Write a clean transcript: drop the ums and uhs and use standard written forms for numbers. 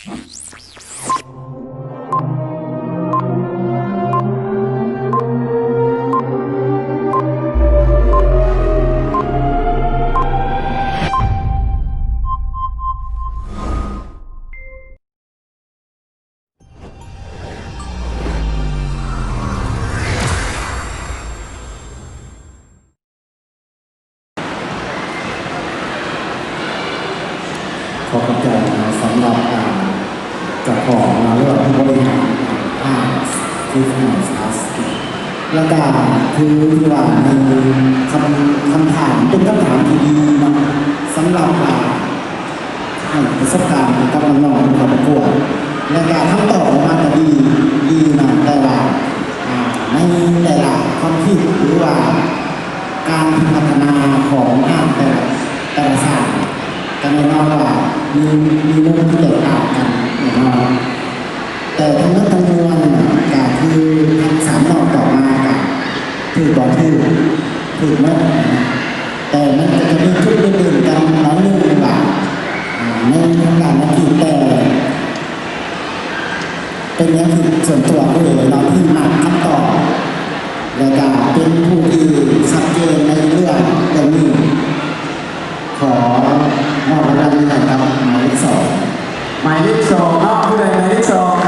ขอขอบใจสำหรับเจ้าของเรื่องผู้บริหารที่ทำสาธิตและก็คือว่ามีคำถามเป็นคำถามที่ดีนะสำหรับให้ประสบการณ์กับน้องๆของประกวดและการทั้งต่อมาก็ดีนะแต่ว่าในแต่ละความคิดหรือว่าการพัฒนาของงานแต่ละศาสตร์กันแน่นอนว่ามีมุมที่แตกต่างกันแน่นอนแต่ทั้งนั้นทั้งมวลก็คือทั้งสามนอกต่อมาถือบ่ถือมั้แต่มันจะมีจุดเด่นกันน้อยนึงว่าในการนักกีฬาเป็นอย่างที่ส่วนตัวด้วยเราที่มาคำตอบและก็เป็นผู้ที่ชัดเจนในเรื่องนี้ขอมอบรางวัลให้กับหมายเลข 2หมายเลข 2เนาะผู้ใดหมายเลข 2